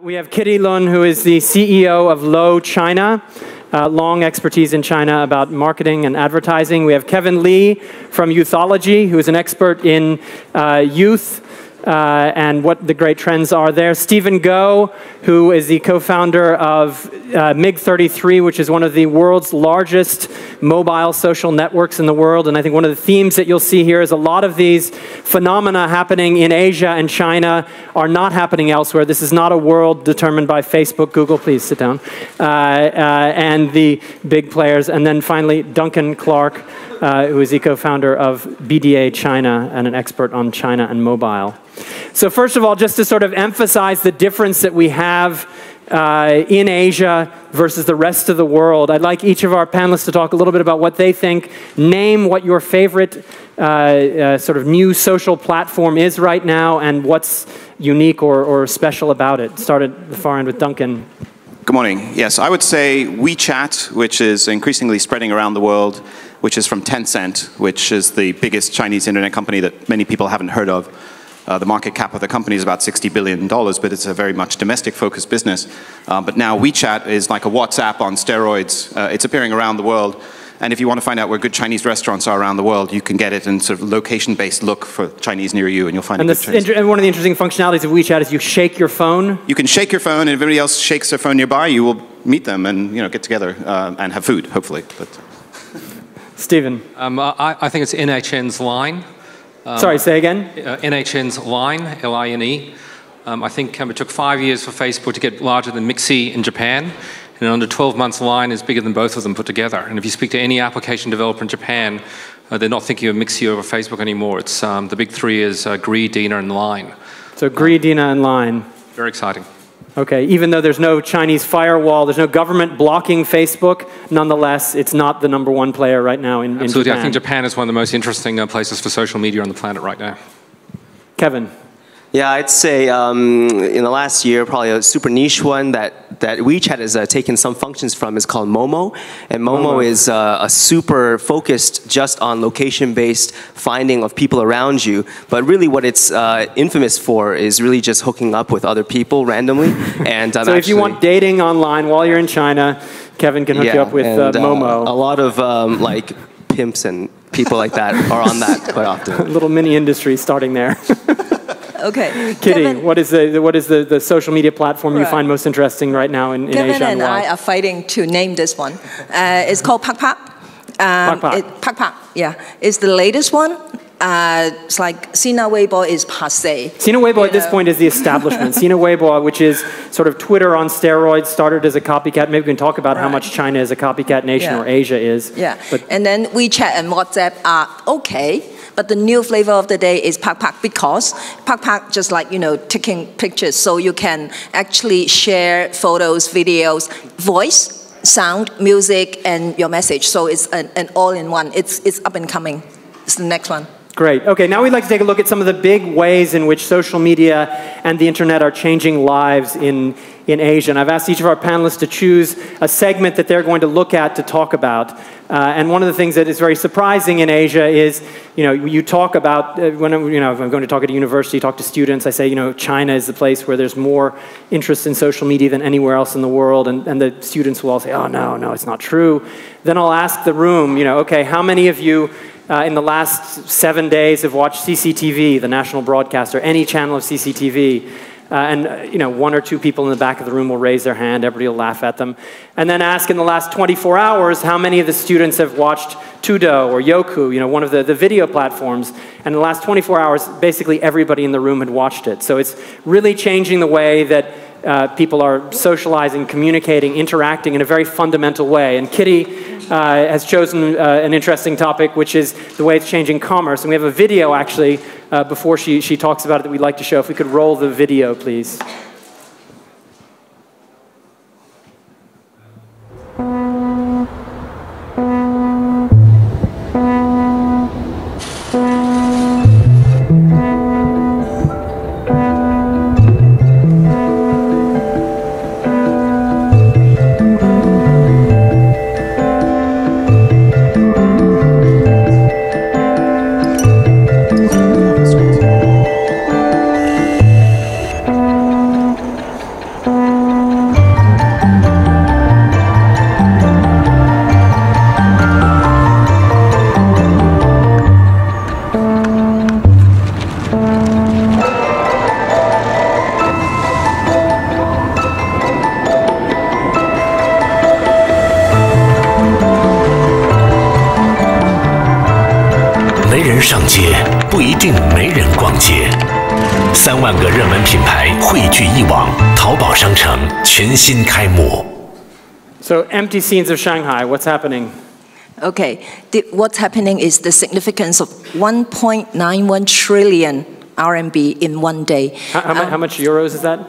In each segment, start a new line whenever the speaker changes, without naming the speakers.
We have Kitty Lun, who is the CEO of Low China, long expertise in China about marketing and advertising. We have Kevin Lee from Youthology, who is an expert in youth and what the great trends are there. Stephen Goh, who is the co-founder of MiG33, which is one of the world's largest mobile social networks in the world. And I think one of the themes that you'll see here is a lot of these phenomena happening in Asia and China are not happening elsewhere. This is not a world determined by Facebook, Google, please sit down, and the big players. And then finally, Duncan Clark, who is the co-founder of BDA China and an expert on China and mobile. So first of all, just to sort of emphasize the difference that we have in Asia versus the rest of the world, I'd like each of our panelists to talk a little bit about what they think. Name what your favorite sort of new social platform is right now and what's unique or special about it. Start at the far end with Duncan.
Good morning. Yes, I would say WeChat, which is increasingly spreading around the world, which is from Tencent, which is the biggest Chinese internet company that many people haven't heard of. The market cap of the company is about $60 billion, but it's a very much domestic-focused business. But now WeChat is like a WhatsApp on steroids. It's appearing around the world. And if you want to find out where good Chinese restaurants are around the world, you can get it in sort of location-based look for Chinese near you, and you'll find it.
And one of the interesting functionalities of WeChat is you shake your phone.
You can shake your phone, and if everybody else shakes their phone nearby, you will meet them and get together and have food, hopefully. But
Stephen.
I think it's NHN's Line.
Sorry, say again?
NHN's Line, L-I-N-E. I think it took 5 years for Facebook to get larger than Mixi in Japan. And under 12 months, Line is bigger than both of them put together. And if you speak to any application developer in Japan, they're not thinking of Mixi over Facebook anymore. It's the big three is Gree, Dina, and Line.
So Gree, Dina, and Line.
Very exciting.
Okay, even though there's no Chinese firewall, there's no government blocking Facebook, nonetheless, it's not the #1 player right now in
Absolutely.
Japan.
I think Japan is one of the most interesting places for social media on the planet right now.
Kevin.
Yeah, I'd say in the last year, probably a super niche one that WeChat has taken some functions from is called Momo. And Momo is a super focused just on location-based finding of people around you. But really what it's infamous for is really just hooking up with other people randomly. And
so if you want dating online while you're in China, Kevin can hook you up with Momo.
A lot of like pimps and people like that are on that quite often.
A little mini industry starting there.
Okay,
Kitty,
Kevin,
what is the social media platform you find most interesting right now in Asia?
Kevin and I are fighting to name this one. It's called PakPak. PakPak, yeah. It's the latest one. It's like Sina Weibo is passé.
Sina Weibo at this point is the establishment. Sina Weibo, which is sort of Twitter on steroids, started as a copycat. Maybe we can talk about how much China is a copycat nation or Asia is.
Yeah, and then WeChat and WhatsApp are okay. But the new flavor of the day is PakPak because PakPak just like, taking pictures. So you can actually share photos, videos, voice, sound, music, and your message. So it's an all-in-one. It's up and coming. It's the next one.
Great. Okay, now we'd like to take a look at some of the big ways in which social media and the internet are changing lives in Asia. And I've asked each of our panelists to choose a segment that they're going to look at to talk about. And one of the things that is very surprising in Asia is, you talk about, if I'm going to talk at a university, talk to students, I say, China is the place where there's more interest in social media than anywhere else in the world. And the students will all say, oh, no, it's not true. Then I'll ask the room, okay, how many of you in the last 7 days have watched CCTV, the national broadcaster, any channel of CCTV? And one or two people in the back of the room will raise their hand, everybody will laugh at them. And then ask in the last 24 hours how many of the students have watched Tudo or Youku, one of the video platforms. And in the last 24 hours, basically everybody in the room had watched it. So it's really changing the way that people are socializing, communicating, interacting in a very fundamental way. And Kitty has chosen an interesting topic, which is the way it's changing commerce. And we have a video, actually, before she talks about it that we'd like to show. If we could roll the video, please.
定没人逛街。3万个热门品牌汇聚一网，淘宝商城全新开幕。
So empty scenes of Shanghai, what's happening?
Okay, what's happening is the significance of 1.91 trillion RMB in one day.
How much euros is that?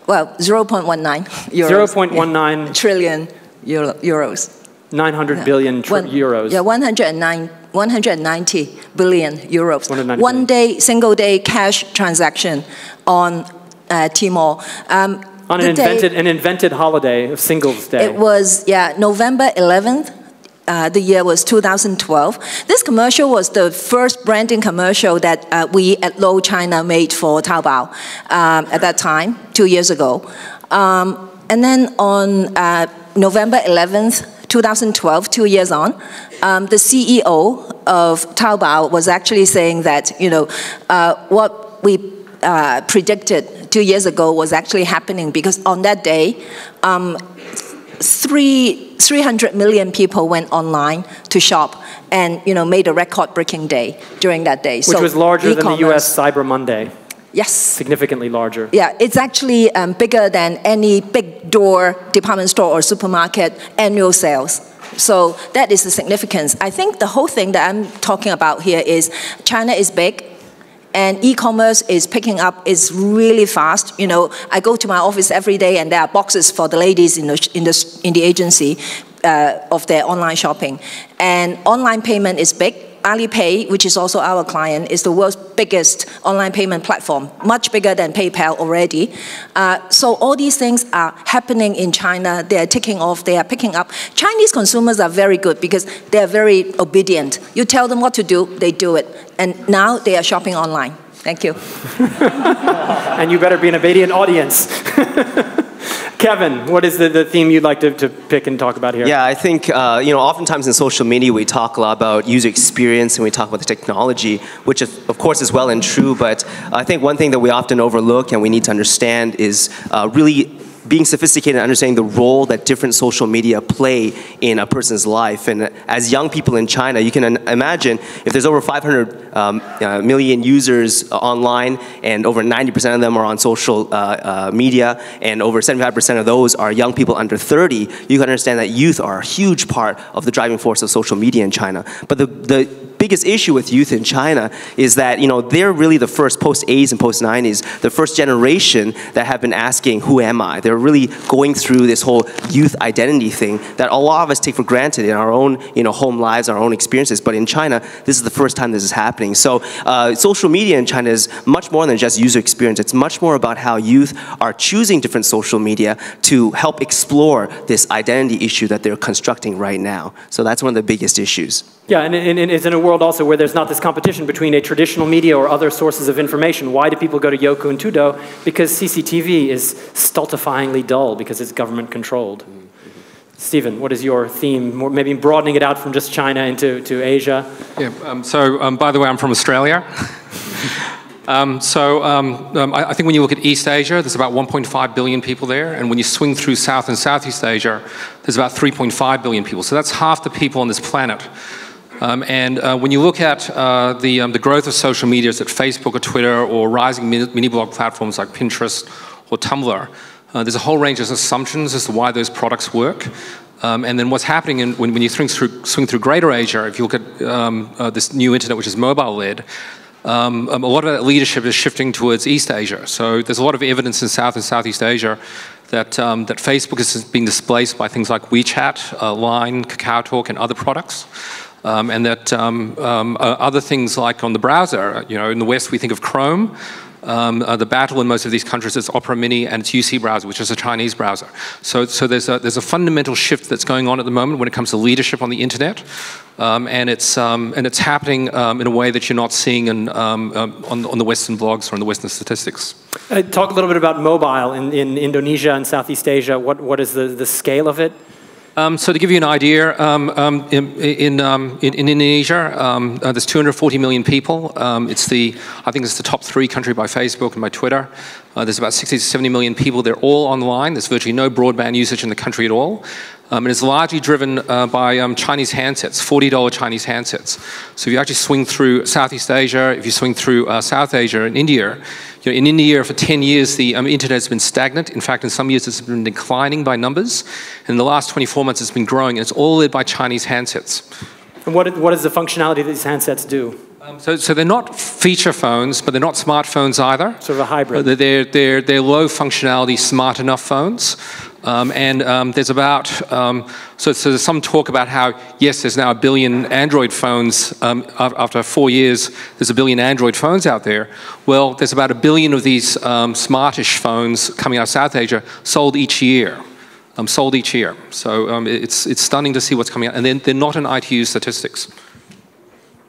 Well, 0.19 euros.
0.19
trillion euros.
900 billion euros.
Yeah, 190 billion euros.
190
one day, single day cash transaction on Tmall.
On an invented holiday of Singles Day.
It was, November 11th. The year was 2012. This commercial was the first branding commercial that we at Low China made for Taobao at that time, 2 years ago. And then on November 11th, 2012, 2 years on, the CEO of Taobao was actually saying that, what we predicted 2 years ago was actually happening, because on that day, 300 million people went online to shop and made a record-breaking day during that day.
Which was larger than the US Cyber Monday.
Yes.
Significantly larger.
Yeah, it's actually bigger than any big door department store or supermarket annual sales. So that is the significance. I think the whole thing that I'm talking about here is China is big, and e-commerce is picking up, is really fast. I go to my office every day and there are boxes for the ladies in the agency of their online shopping. And online payment is big. Alipay, which is also our client, is the world's biggest online payment platform, much bigger than PayPal already. So all these things are happening in China. They are taking off. They are picking up. Chinese consumers are very good because they are very obedient. You tell them what to do, they do it. And now they are shopping online. Thank you.
And you better be an obedient audience. Kevin, what is the theme you'd like to pick and talk about here?
Yeah, I think, oftentimes in social media we talk a lot about user experience and we talk about the technology, which of course is well and true, but I think one thing that we often overlook and we need to understand is really being sophisticated and understanding the role that different social media play in a person's life. And as young people in China, you can imagine if there's over 500 million users online and over 90% of them are on social media and over 75% of those are young people under 30, you can understand that youth are a huge part of the driving force of social media in China. But the biggest issue with youth in China is that they're really the first, post-80s and post-90s, the first generation that have been asking, who am I? They're really going through this whole youth identity thing that a lot of us take for granted in our own home lives, our own experiences. But in China, this is the first time this is happening. So social media in China is much more than just user experience. It's much more about how youth are choosing different social media to help explore this identity issue that they're constructing right now. So that's one of the biggest issues.
Yeah, and it's in a world also where there's not this competition between a traditional media or other sources of information. Why do people go to Youku and Tudo? Because CCTV is stultifyingly dull because it's government controlled. Stephen, what is your theme? Maybe broadening it out from just China into Asia.
Yeah. By the way, I'm from Australia. I think when you look at East Asia, there's about 1.5 billion people there, and when you swing through South and Southeast Asia, there's about 3.5 billion people. So that's half the people on this planet. When you look at the growth of social media, at Facebook or Twitter or rising mini-blog platforms like Pinterest or Tumblr, there's a whole range of assumptions as to why those products work. And then what's happening when you swing through Greater Asia, if you look at this new internet, which is mobile-led, a lot of that leadership is shifting towards East Asia. So there's a lot of evidence in South and Southeast Asia that Facebook is being displaced by things like WeChat, Line, KakaoTalk, and other products. And that other things like on the browser, in the West we think of Chrome. The battle in most of these countries is Opera Mini and its UC browser, which is a Chinese browser. So there's a fundamental shift that's going on at the moment when it comes to leadership on the internet, and it's happening in a way that you're not seeing on the Western blogs or in the Western statistics.
Talk a little bit about mobile in Indonesia and Southeast Asia. What is the scale of it?
So to give you an idea, in Indonesia, there's 240 million people. I think it's the top 3 country by Facebook and by Twitter. There's about 60 to 70 million people. They're all online. There's virtually no broadband usage in the country at all. And it's largely driven by Chinese handsets, $40 Chinese handsets. So if you actually swing through Southeast Asia, if you swing through South Asia and India, in India for 10 years the internet has been stagnant. In fact, in some years it's been declining by numbers. And in the last 24 months it's been growing, and it's all led by Chinese handsets.
And what is the functionality that these handsets do?
So they're not feature phones, but they're not smartphones either.
Sort of a hybrid.
They're low functionality, smart enough phones. There's about, so there's some talk about how, yes, there's now 1 billion Android phones. After 4 years, there's 1 billion Android phones out there. Well, there's about 1 billion of these smartish phones coming out of South Asia sold each year. So it's stunning to see what's coming out. And they're not in ITU statistics.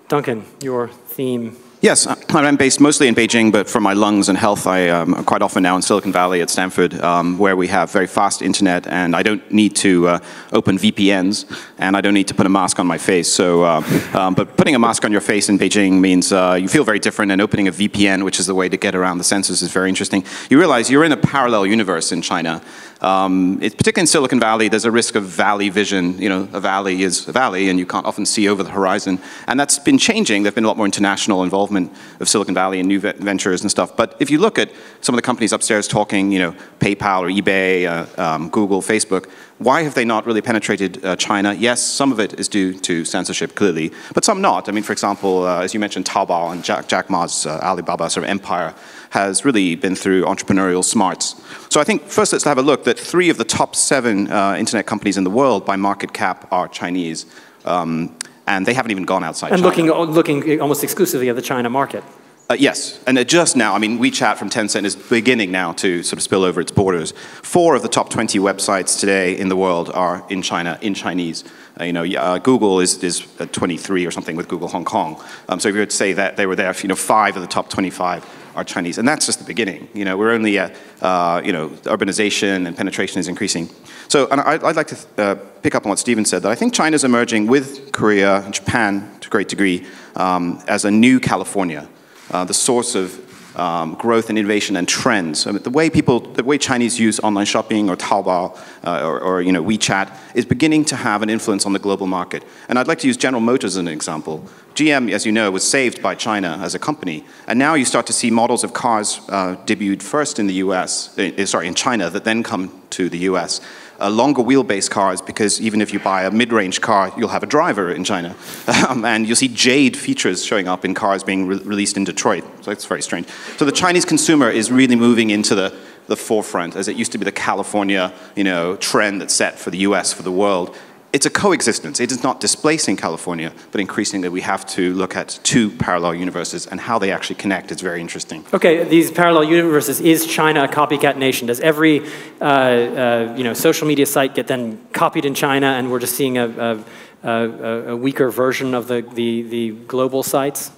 Duncan, your theme.
Yes, I'm based mostly in Beijing, but for my lungs and health, I am quite often now in Silicon Valley at Stanford, where we have very fast internet, and I don't need to open VPNs, and I don't need to put a mask on my face. So, but putting a mask on your face in Beijing means you feel very different, and opening a VPN, which is the way to get around the censors, is very interesting. You realize you're in a parallel universe in China. Particularly in Silicon Valley, there's a risk of valley vision. You know, a valley is a valley, and you can't often see over the horizon. And that's been changing. There's been a lot more international involvement of Silicon Valley and new ventures and stuff. But if you look at some of the companies upstairs talking, you know, PayPal or eBay, Google, Facebook, why have they not really penetrated China? Yes, some of it is due to censorship, clearly, but some not. I mean, for example, as you mentioned, Taobao and Jack Ma's Alibaba sort of empire has really been through entrepreneurial smarts. So I think first let's have a look that 3 of the top 7 internet companies in the world by market cap are Chinese, and they haven't even gone outside China.
And looking almost exclusively at the China market.
Yes, and just now, I mean, WeChat from Tencent is beginning now to sort of spill over its borders. 4 of the top 20 websites today in the world are in China, in Chinese. Google is 23 or something with Google Hong Kong. So if you were to say that they were there, 5 of the top 25 are Chinese, and that's just the beginning. We're only at, urbanization and penetration is increasing. So, and I'd like to pick up on what Stephen said, that I think China's emerging with Korea and Japan to a great degree as a new California. The source of growth and innovation and trends. I mean, the way Chinese use online shopping or Taobao or WeChat is beginning to have an influence on the global market. And I'd like to use General Motors as an example. GM, as you know, was saved by China as a company, and now you start to see models of cars debuted first in the in China, that then come to the US. Longer wheelbase cars, because even if you buy a mid-range car, you'll have a driver in China. And you'll see Jade features showing up in cars being released in Detroit. So it's very strange. So the Chinese consumer is really moving into the forefront, as it used to be the California trend that's set for the US, for the world. It's a coexistence. It is not displacing California, but increasingly we have to look at 2 parallel universes, and how they actually connect is very interesting. Okay, these parallel universes, is China a copycat nation? Does every social media site get then copied in China, and we're just seeing a weaker version of the global sites?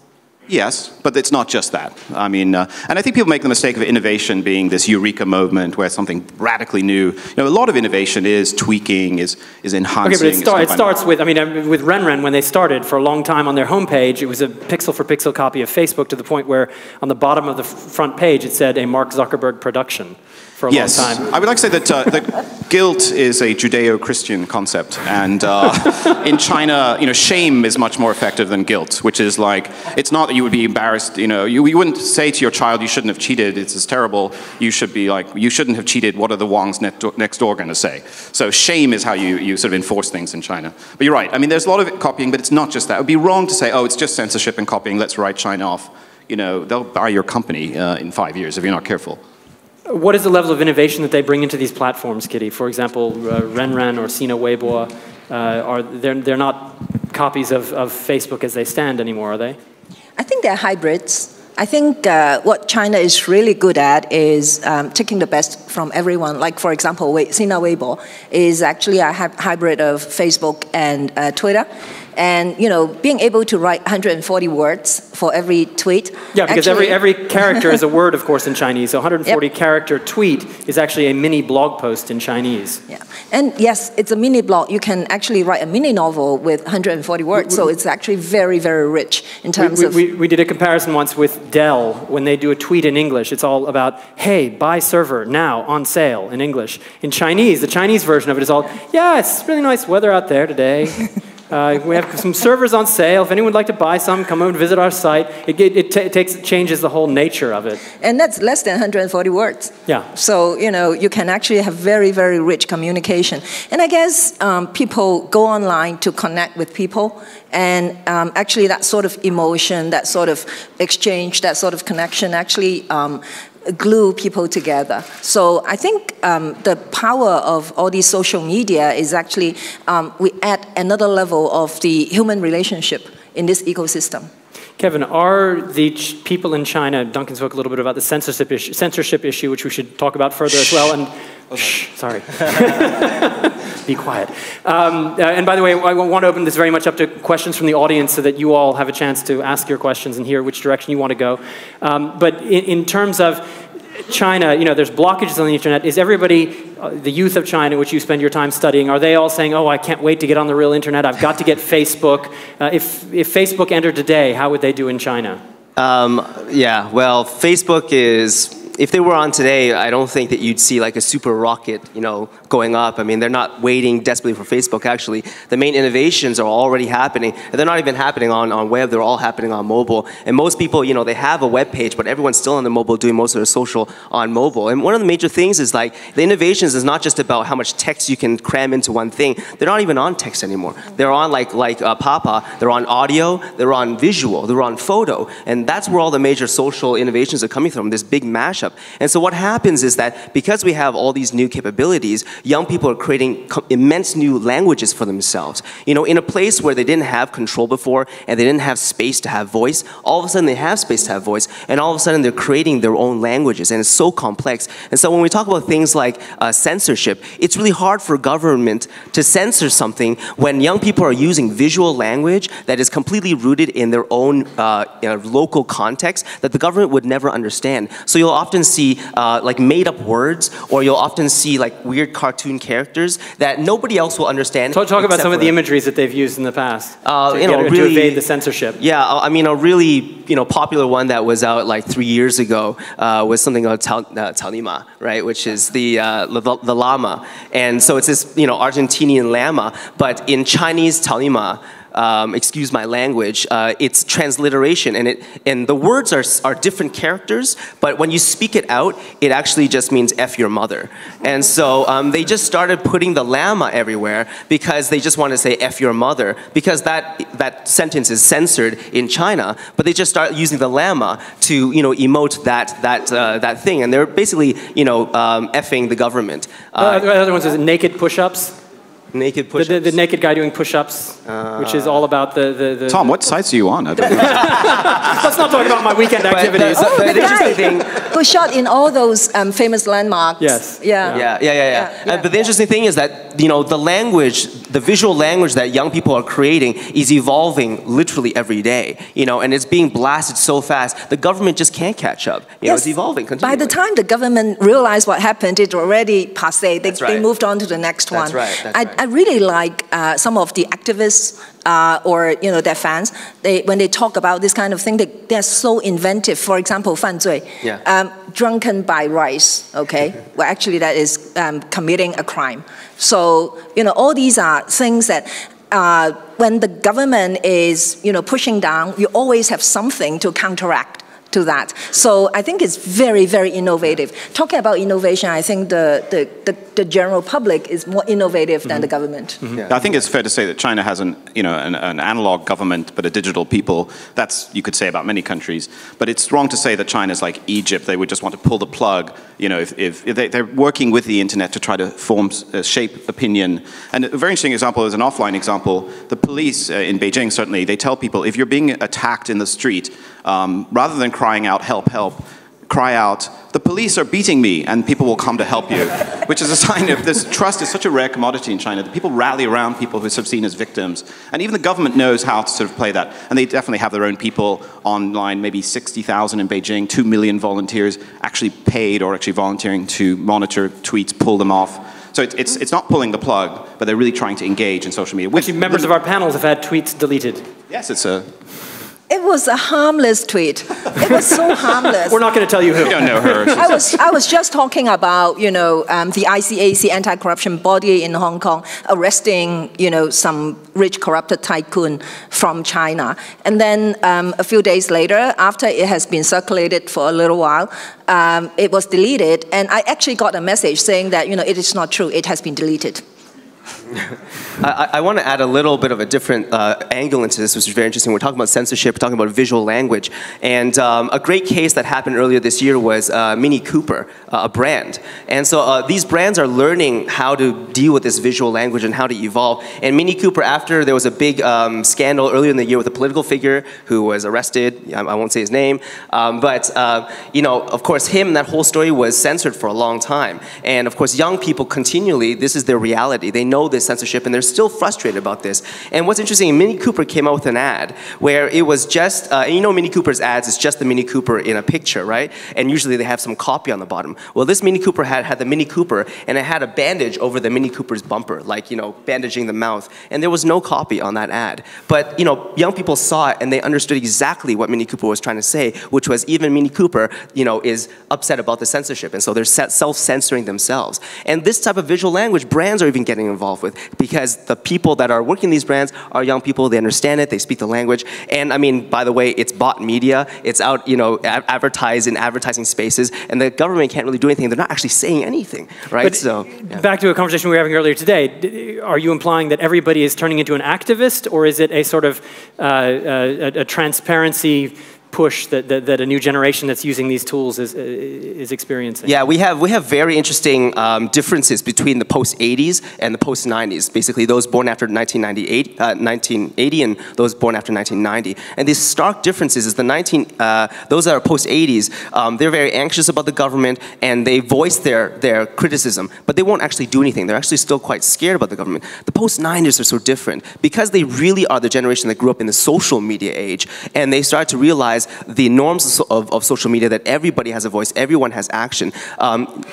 Yes, but it's not just that. I mean, and I think people make the mistake of innovation being this eureka moment where something radically new. A lot of innovation is tweaking, is enhancing. Okay, but it starts with, with RenRen, when they started for a long time on their homepage, it was a pixel-for-pixel copy of Facebook, to the point where on the bottom of the front page it said a Mark Zuckerberg production. For a long time. I would like to say that guilt is a Judeo-Christian concept, and in China, shame is much more effective than guilt, which is like, it's not that you would be embarrassed, you wouldn't say to your child, you shouldn't have cheated, it's terrible, you should be like, you shouldn't have cheated, what are the Wangs next door going to say? So shame is how you sort of enforce things in China. But you're right, there's a lot of copying, but it's not just that. It would be wrong to say, oh, it's just censorship and copying, let's write China off. They'll buy your company in 5 years if you're not careful. What is the level of innovation that they bring into these platforms, Kitty? For example, RenRen or Sina Weibo, they're not copies of Facebook as they stand anymore, are they? I think they're hybrids. I think what China is really good at is taking the best from everyone. Like, for example, Sina Weibo is actually a hybrid of Facebook and Twitter.
And being able to write 140 words for every tweet.
Yeah, because every character is a word, of course, in Chinese. So 140 character tweet is actually a mini blog post in Chinese.
Yeah, and yes, it's a mini blog. You can actually write a mini novel with 140 words. So it's actually very, very rich in terms of.
We did a comparison once with Dell when they do a tweet in English. It's all about, hey, buy server now on sale in English. In Chinese, the Chinese version of it is all, yeah, it's really nice weather out there today. We have some servers on sale. If anyone would like to buy some, come over and visit our site. It changes the whole nature of it.
And that's less than 140 words.
Yeah.
So, you can actually have very, very rich communication. And I guess people go online to connect with people. And actually that sort of emotion, that sort of exchange, that sort of connection actually glue people together. So I think the power of all these social media is actually we add another level of the human relationship in this ecosystem.
Kevin, are the people in China, Duncan spoke a little bit about the censorship issue, which we should talk about further as well. And sorry. Be quiet. And by the way, I want to open this very much up to questions from the audience so that you all have a chance to ask your questions and hear which direction you want to go. But in terms of China, there's blockages on the internet. Is everybody, the youth of China, which you spend your time studying, are they all saying, oh, I can't wait to get on the real internet, I've got to get Facebook? If Facebook entered today, how would they do in China?
Yeah, well, Facebook is, if they were on today, I don't think that you'd see like a super rocket, going up. I mean, they're not waiting desperately for Facebook, actually. The main innovations are already happening. And they're not even happening on web, they're all happening on mobile. And most people, they have a web page, but everyone's still on the mobile doing most of their social on mobile. And one of the major things is like, the innovations is not just about how much text you can cram into one thing. They're not even on text anymore. They're on like Papa, they're on audio, they're on visual, they're on photo. And that's where all the major social innovations are coming from, this big mashup. And so what happens is that because we have all these new capabilities, young people are creating immense new languages for themselves. In a place where they didn't have control before and they didn't have space to have voice, all of a sudden they have space to have voice, and all of a sudden they're creating their own languages, and it's so complex. And so when we talk about things like censorship, it's really hard for government to censor something when young people are using visual language that is completely rooted in their own local context that the government would never understand. So you'll often see like made-up words, or you'll often see like weird cartoon characters that nobody else will understand.
Talk about some of the imageries that they've used in the past to
really,
evade the censorship.
Yeah, I mean, a really popular one that was out like 3 years ago was something called Talima, right? Which is the llama, and so it's this Argentinian llama, but in Chinese Talima. Excuse my language, it's transliteration, and the words are different characters, but when you speak it out, it actually just means F your mother. And so they just started putting the llama everywhere because they just want to say F your mother, because that sentence is censored in China, but they just start using the llama to emote that thing, and they're basically effing the government.
The other one is naked push-ups.
Naked push-ups.
The naked guy doing push-ups, which is all about the
Tom, what sites are you on?
Let's not talk about my weekend activities.
The interesting thing, who shot in all those famous landmarks.
Yes.
Yeah.
But the interesting thing is that the language, the visual language that young people are creating is evolving literally every day. And it's being blasted so fast, the government just can't catch up. It's evolving continually.
By the time the government realized what happened, it already passé. They moved on to the next one.
That's right.
I really like some of the activists or their fans. When they talk about this kind of thing, they're so inventive. For example, 犯罪, drunken by rice. Okay, well actually that is committing a crime. So all these are things that. When the government is pushing down, you always have something to counteract to that. So I think it's very, very innovative. Talking about innovation, I think the general public is more innovative than the government.
I think it's fair to say that China has an analog government but a digital people. That's, you could say, about many countries. But it's wrong to say that China's like Egypt. They would just want to pull the plug. If they're working with the internet to try to shape opinion. And a very interesting example is an offline example. The police in Beijing, certainly, they tell people if you're being attacked in the street, rather than crying out, help, help, cry out, "The police are beating me," and people will come to help you, which is a sign of this. Trust is such a rare commodity in China that people rally around people who are sort of seen as victims. And even the government knows how to sort of play that. And they definitely have their own people online, maybe 60,000 in Beijing, 2 million volunteers actually paid or actually volunteering to monitor tweets, pull them off. So it's not pulling the plug, but they're really trying to engage in social media.
Actually, members of our panels have had tweets deleted.
Yes, it's a...
It was a harmless tweet. It was so harmless.
We're not going to tell you who.
We don't know her.
I was just talking about, the ICAC, anti-corruption body in Hong Kong, arresting, some rich corrupted tycoon from China. And then a few days later, after it has been circulated for a little while, it was deleted. And I actually got a message saying that, it is not true. It has been deleted.
I want to add a little bit of a different angle into this, which is very interesting. We're talking about censorship, we're talking about visual language. And a great case that happened earlier this year was Mini Cooper, a brand. And so these brands are learning how to deal with this visual language and how to evolve. And Mini Cooper, after there was a big scandal earlier in the year with a political figure who was arrested, I won't say his name, but of course that whole story was censored for a long time. And of course young people continually, this is their reality. They know this censorship and they're still frustrated about this. And what's interesting, Mini Cooper came out with an ad where it was just, Mini Cooper's ads is just the Mini Cooper in a picture, right? And usually they have some copy on the bottom. Well, this Mini Cooper had the Mini Cooper and it had a bandage over the Mini Cooper's bumper, like, bandaging the mouth. And there was no copy on that ad. But, young people saw it and they understood exactly what Mini Cooper was trying to say, which was even Mini Cooper, is upset about the censorship. And so they're self-censoring themselves. And this type of visual language, brands are even getting involved with, because the people that are working these brands are young people, they understand it, they speak the language, and I mean, by the way, it's bought media, it's out, advertised in advertising spaces, and the government can't really do anything, they're not actually saying anything, right?
But
so,
back to a conversation we were having earlier today, are you implying that everybody is turning into an activist, or is it a sort of a transparency push that a new generation that's using these tools is experiencing?
Yeah, we have very interesting differences between the post-80s and the post-90s. Basically, those born after 1980 and those born after 1990. And these stark differences is those that are post-80s, they're very anxious about the government and they voice their criticism, but they won't actually do anything. They're actually still quite scared about the government. The post-90s are so different because they really are the generation that grew up in the social media age, and they start to realize the norms of social media, that everybody has a voice, everyone has action.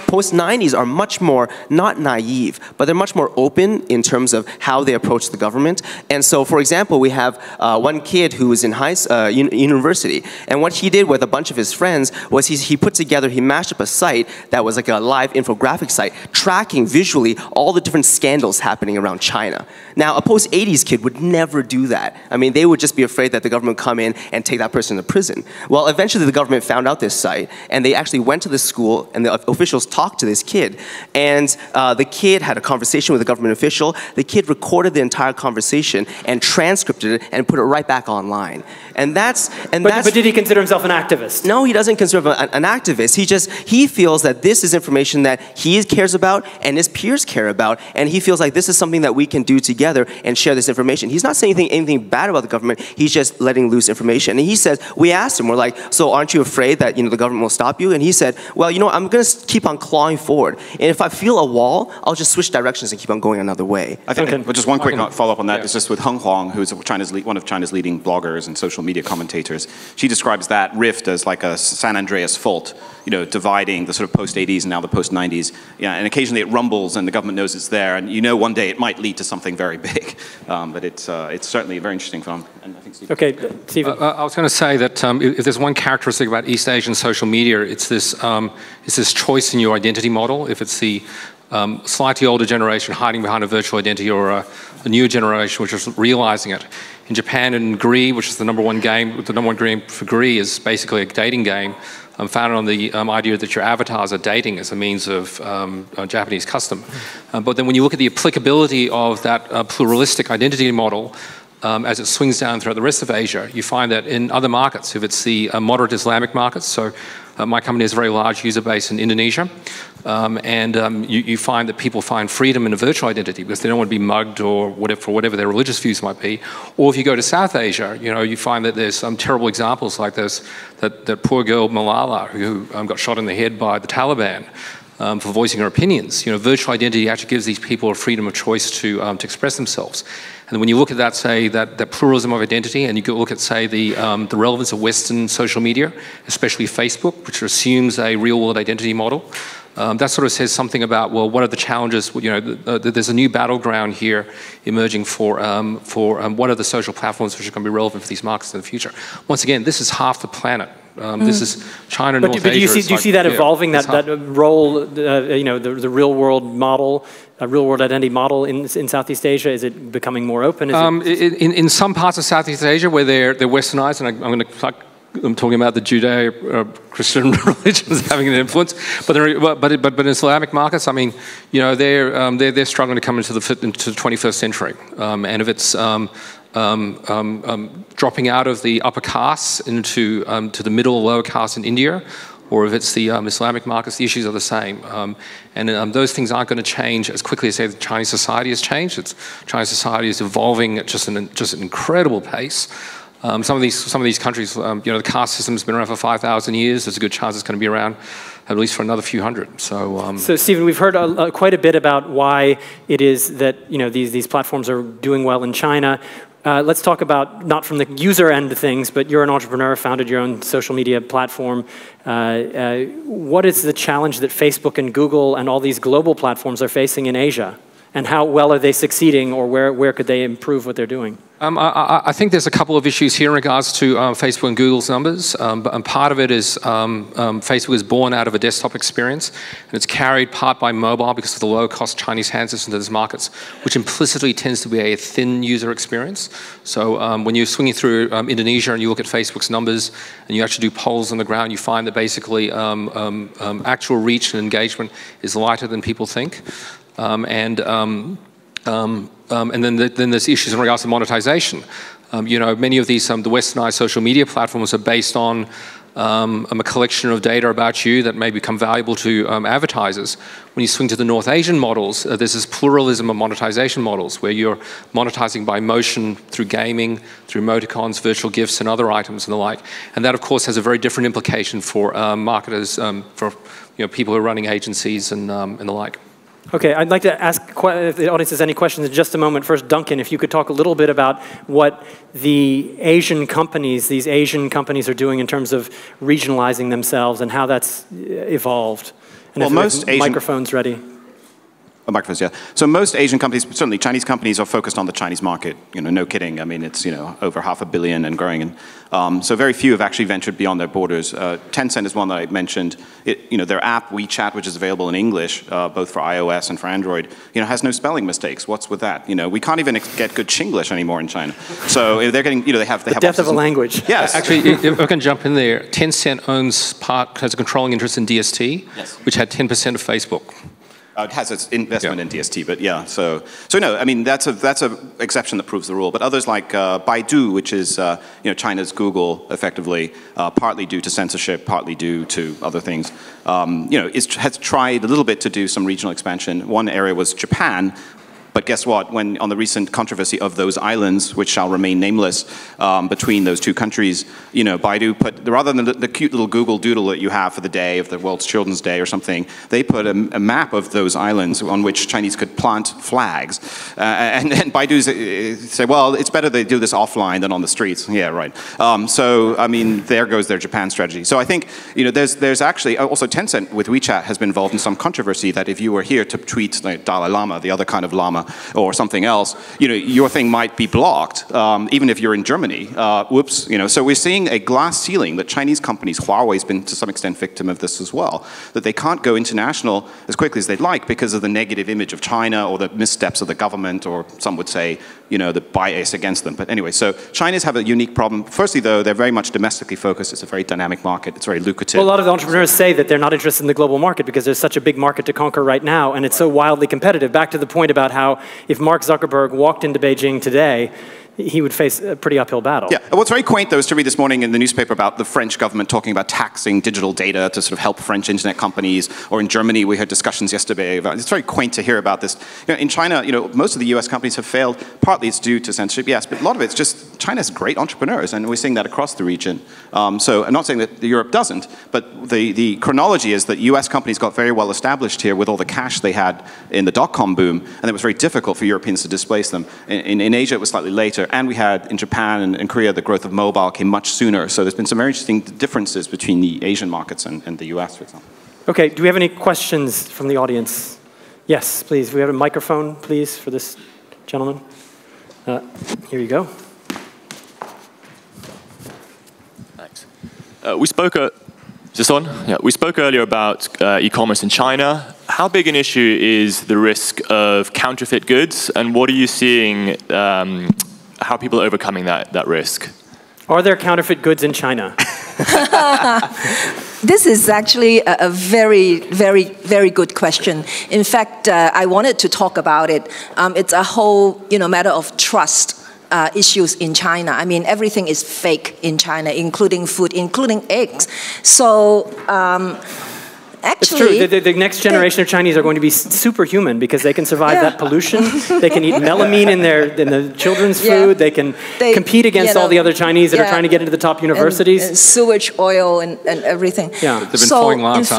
Post-90s are much more, not naive, but they're much more open in terms of how they approach the government. And so, for example, we have one kid who was in university, and what he did with a bunch of his friends was he mashed up a site that was like a live infographic site, tracking visually all the different scandals happening around China. Now, a post-80s kid would never do that. I mean, they would just be afraid that the government would come in and take that person to prison. Well, eventually the government found out this site, and they actually went to the school, and the officials talked to this kid. And the kid had a conversation with a government official. The kid recorded the entire conversation and transcribed it and put it right back online. But
did he consider himself an activist?
No, he doesn't consider himself an activist. He feels that this is information that he cares about and his peers care about, and he feels like this is something that we can do together and share this information. He's not saying anything bad about the government. He's just letting loose information. And he says, we asked him, we're like, so aren't you afraid that the government will stop you? And he said, well, I'm going to keep on clawing forward. And if I feel a wall, I'll just switch directions and keep on going another way.
I think just one quick follow-up on that is just with Heng Huang, who's one of China's leading bloggers and social media commentators. She describes that rift as like a San Andreas fault, dividing the sort of post-80s and now the post-90s. Yeah, and occasionally it rumbles and the government knows it's there, and one day it might lead to something very big. But it's certainly a very interesting phenomenon. And I think Stephen.
Okay, Stephen.
I was going to say that if there's one characteristic about East Asian social media, it's this choice in your identity model. If it's the slightly older generation hiding behind a virtual identity, or a newer generation which is realizing it. In Japan, and Gree, which is the number one game for Gree, is basically a dating game founded on the idea that your avatars are dating as a means of Japanese custom. But then when you look at the applicability of that pluralistic identity model as it swings down throughout the rest of Asia, you find that in other markets, if it's the moderate Islamic markets, so my company has a very large user base in Indonesia, you find that people find freedom in a virtual identity because they don't want to be mugged or whatever, for whatever their religious views might be. Or if you go to South Asia, you find that there's some terrible examples like this, that poor girl Malala who got shot in the head by the Taliban. For voicing her opinions. Virtual identity actually gives these people a freedom of choice to express themselves. And when you look at that, say, that pluralism of identity, and you look at, say, the relevance of Western social media, especially Facebook, which assumes a real-world identity model, that sort of says something about, well, what are the challenges? There's a new battleground here emerging for what are the social platforms which are going to be relevant for these markets in the future. Once again, this is half the planet. This is China, North Asia.
But do you see that evolving, that role, the real-world model, real-world identity model in Southeast Asia? Is it becoming more open?
In some parts of Southeast Asia where they're westernized, and I'm talking about the Judeo-Christian religions having an influence, but in Islamic markets, I mean, they're struggling to come into the 21st century, and if it's dropping out of the upper castes into to the middle, lower castes in India, or if it's the Islamic markets, the issues are the same. And those things aren't going to change as quickly as, say, the Chinese society has changed. Chinese society is evolving at just an incredible pace. Some of these countries, the caste system has been around for 5,000 years. There's a good chance it's going to be around at least for another few hundred. So
Stephen, we've heard quite a bit about why it is that these platforms are doing well in China. Let's talk about, not from the user end of things, but you're an entrepreneur, founded your own social media platform. What is the challenge that Facebook and Google and all these global platforms are facing in Asia? And how well are they succeeding, or where could they improve what they're doing?
I think there's a couple of issues here in regards to Facebook and Google's numbers. And part of it is Facebook is born out of a desktop experience, and it's carried part by mobile because of the low-cost Chinese handsets into those markets, which implicitly tends to be a thin user experience. So when you're swinging through Indonesia and you look at Facebook's numbers and you actually do polls on the ground, you find that basically actual reach and engagement is lighter than people think. And then there's issues in regards to monetization. Many of these, the westernized social media platforms are based on a collection of data about you that may become valuable to advertisers. When you swing to the North Asian models, there's this pluralism of monetization models where you're monetizing by motion through gaming, through emoticons, virtual gifts, and other items and the like. And that, of course, has a very different implication for marketers, for people who are running agencies and the like.
Okay, I'd like to ask if the audience has any questions in just a moment. First, Duncan, if you could talk a little bit about what the Asian companies, these Asian companies are doing in terms of regionalizing themselves and how that's evolved. And
well, most Asian
microphones ready.
Oh, microphones, yeah. So most Asian companies, certainly Chinese companies, are focused on the Chinese market. No kidding. I mean, it's over $500 million and growing. And so very few have actually ventured beyond their borders. Tencent is one that I mentioned. Their app WeChat, which is available in English, both for iOS and for Android, has no spelling mistakes. What's with that? We can't even get good Chinglish anymore in China. So they're getting, they have
the death of a language.
Yes.
Actually, if I can jump in there, Tencent has a controlling interest in DST, yes, which had 10% of Facebook.
It has its investment in DST, but yeah. So no, I mean that's a exception that proves the rule. But others like Baidu, which is China's Google, effectively, partly due to censorship, partly due to other things, has tried a little bit to do some regional expansion. One area was Japan. But guess what? When on the recent controversy of those islands, which shall remain nameless, between those two countries, Baidu put, rather than the cute little Google Doodle that you have for the day of the World's Children's Day or something, they put a map of those islands on which Chinese could plant flags. And Baidu said, well, it's better they do this offline than on the streets. Yeah, right. So, I mean, there goes their Japan strategy. So I think, there's actually, also Tencent with WeChat has been involved in some controversy that if you were here to tweet like Dalai Lama, the other kind of Lama, or something else, your thing might be blocked, even if you're in Germany. Whoops, So we're seeing a glass ceiling that Chinese companies, Huawei's been to some extent victim of this as well, that they can't go international as quickly as they'd like because of the negative image of China or the missteps of the government, or some would say, the bias against them. But anyway, so China's have a unique problem. Firstly, though, they're very much domestically focused. It's a very dynamic market. It's very lucrative.
Well, a lot of the entrepreneurs say that they're not interested in the global market because there's such a big market to conquer right now, and it's so wildly competitive. Back to the point about how if Mark Zuckerberg walked into Beijing today, he would face a pretty uphill battle.
Yeah, what's very quaint though is to read this morning in the newspaper about the French government talking about taxing digital data to sort of help French internet companies, or in Germany we had discussions yesterday about, it's very quaint to hear about this. In China, most of the US companies have failed, partly it's due to censorship, yes, but a lot of it's just China's great entrepreneurs, and we're seeing that across the region. So I'm not saying that Europe doesn't, but the chronology is that US companies got very well established here with all the cash they had in the dot-com boom, and it was very difficult for Europeans to displace them. In Asia it was slightly later, and we had in Japan and Korea the growth of mobile came much sooner. So there's been some very interesting differences between the Asian markets and the US, for example.
Okay, do we have any questions from the audience? Yes, please. We have a microphone, please, for this gentleman. Here you go.
Thanks. We spoke. Is this on? Yeah. We spoke earlier about e-commerce in China. How big an issue is the risk of counterfeit goods, and what are you seeing? How people are overcoming that risk?
Are there counterfeit goods in China?
This is actually a very, very, very good question. In fact, I wanted to talk about it. It's a whole, matter of trust issues in China. I mean, everything is fake in China, including food, including eggs. So. Actually,
it's true. The next generation of Chinese are going to be superhuman because they can survive that pollution. They can eat melamine in the children's food. They can compete against all the other Chinese that are trying to get into the top universities.
And sewage oil and everything.
Yeah.
They've been falling lives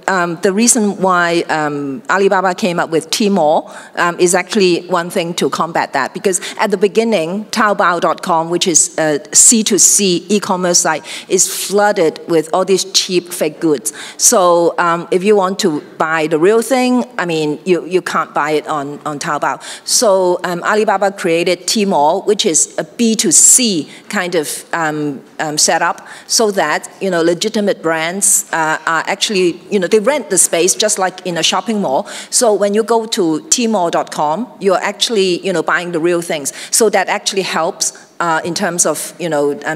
the reason why Alibaba came up with Tmall is actually one thing to combat that. Because at the beginning, Taobao.com, which is a C2C e-commerce site, is flooded with all these cheap fake goods. So if you want to buy the real thing, I mean, you can't buy it on Taobao. So Alibaba created Tmall, which is a B2C kind of setup, so that legitimate brands are actually they rent the space just like in a shopping mall. So when you go to Tmall.com, you're actually buying the real things. So that actually helps in terms of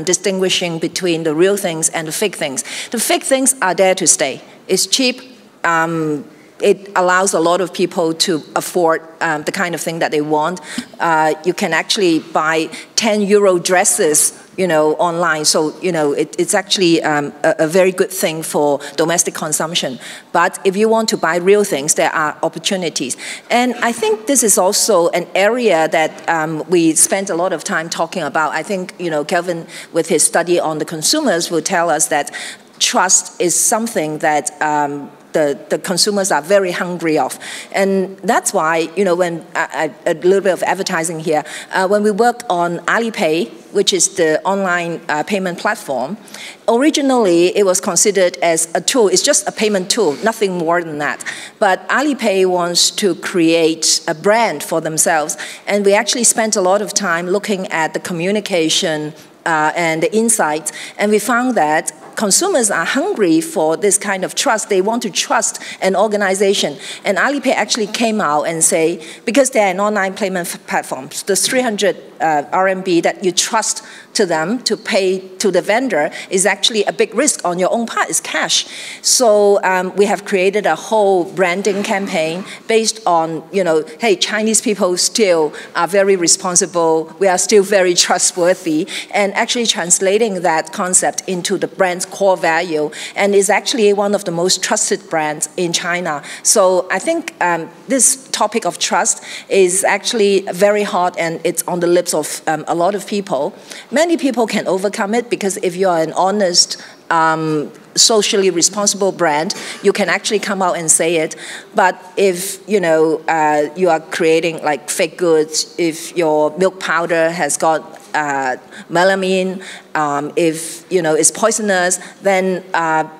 distinguishing between the real things and the fake things. The fake things are there to stay. It's cheap. It allows a lot of people to afford the kind of thing that they want. You can actually buy 10 euro dresses online. So, it's actually a very good thing for domestic consumption. But if you want to buy real things, there are opportunities. And I think this is also an area that we spent a lot of time talking about. I think, Kelvin, with his study on the consumers, will tell us that trust is something that the consumers are very hungry of. And that's why, when a little bit of advertising here, when we worked on Alipay, which is the online payment platform, originally it was considered as a tool. It's just a payment tool, nothing more than that. But Alipay wants to create a brand for themselves. And we actually spent a lot of time looking at the communication and the insights. And we found that consumers are hungry for this kind of trust. They want to trust an organization. And Alipay actually came out and say, because they're an online payment platform, the 300 RMB that you trust to them to pay to the vendor is actually a big risk on your own part. It's cash. So we have created a whole branding campaign based on, hey, Chinese people still are very responsible. We are still very trustworthy. And actually translating that concept into the brand's core value, and is actually one of the most trusted brands in China. So I think this topic of trust is actually very hot, and it's on the lips of a lot of people. Many people can overcome it because if you are an honest, socially responsible brand, you can actually come out and say it. But if you are creating like fake goods, if your milk powder has got melamine, if it's poisonous, then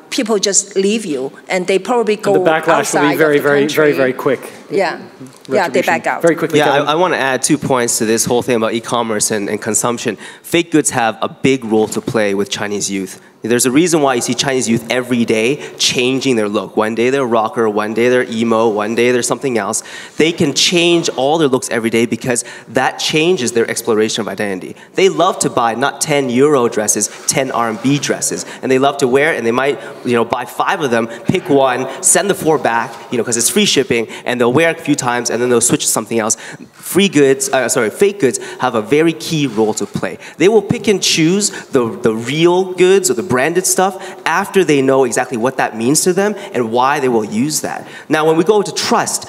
people just leave you, and they probably go
and the backlash will be very quick.
Yeah, they back out
very quickly.
Yeah, I want to add 2 points to this whole thing about e-commerce and consumption. Fake goods have a big role to play with Chinese youth. There's a reason why you see Chinese youth every day changing their look. One day they're rocker, one day they're emo, one day they're something else. They can change all their looks every day because that changes their exploration of identity. They love to buy not 10 euro dresses, 10 RMB dresses. And they love to wear, and they might buy 5 of them, pick one, send the 4 back, because it's free shipping, and they'll wear it a few times, and then they'll switch to something else. Fake goods have a very key role to play. They will pick and choose the real goods or the branded stuff after they know exactly what that means to them and why they will use that. Now, when we go to trust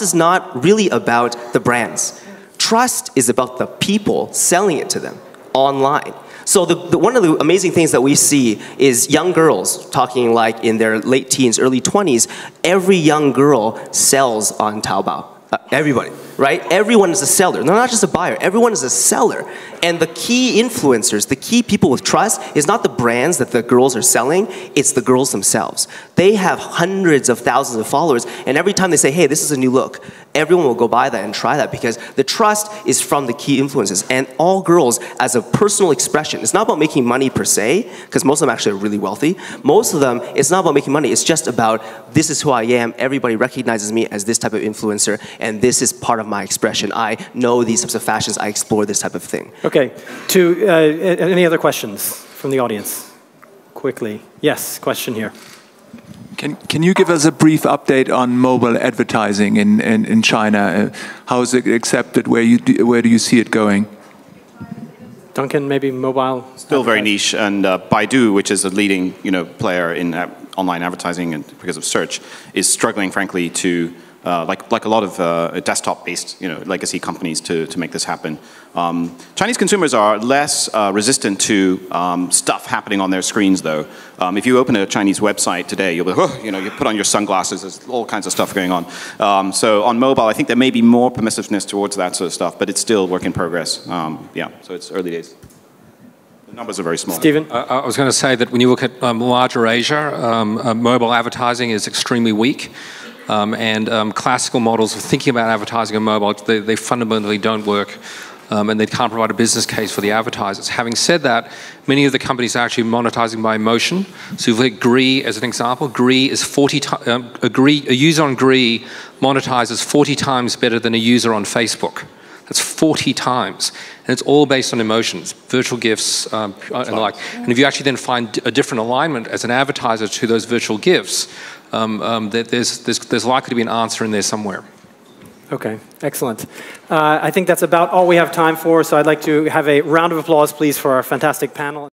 is not really about the brands. Trust is about the people selling it to them online. So one of the amazing things that we see is young girls talking like in their late teens, early 20s. Every young girl sells on Taobao. Everybody, right? Everyone is a seller. No, not just a buyer. Everyone is a seller. And the key influencers, the key people with trust is not the brands that the girls are selling, it's the girls themselves. They have hundreds of thousands of followers, and every time they say, hey, this is a new look, everyone will go buy that and try that because the trust is from the key influencers. And all girls, as a personal expression, it's not about making money per se, because most of them actually are really wealthy. Most of them, it's not about making money, it's just about, this is who I am, everybody recognizes me as this type of influencer, and this is part of my expression. I know these types of fashions, I explore this type of thing.
Okay, any other questions from the audience? Quickly. Yes, question here.
Can you give us a brief update on mobile advertising in China? How is it accepted? Where do you see it going?
Duncan, maybe mobile?
Still very niche, and Baidu, which is a leading player in online advertising and because of search, is struggling, frankly, to like a lot of desktop-based legacy companies to make this happen. Chinese consumers are less resistant to stuff happening on their screens, though. If you open a Chinese website today, you'll be, you put on your sunglasses, there's all kinds of stuff going on. So on mobile, I think there may be more permissiveness towards that sort of stuff, but it's still work in progress. Yeah, so it's early days. The numbers are very small.
Stephen?
I was going to say that when you look at larger Asia, mobile advertising is extremely weak. And classical models of thinking about advertising on mobile, they fundamentally don't work. And they can't provide a business case for the advertisers. Having said that, many of the companies are actually monetizing by emotion. So if you look at Gree as an example, Gree is a user on Gree monetizes 40 times better than a user on Facebook. That's 40 times. And it's all based on emotions, virtual gifts, and the like. And if you actually then find a different alignment as an advertiser to those virtual gifts, there's likely to be an answer in there somewhere.
Okay, excellent. I think that's about all we have time for, so I'd like to have a round of applause, please, for our fantastic panel.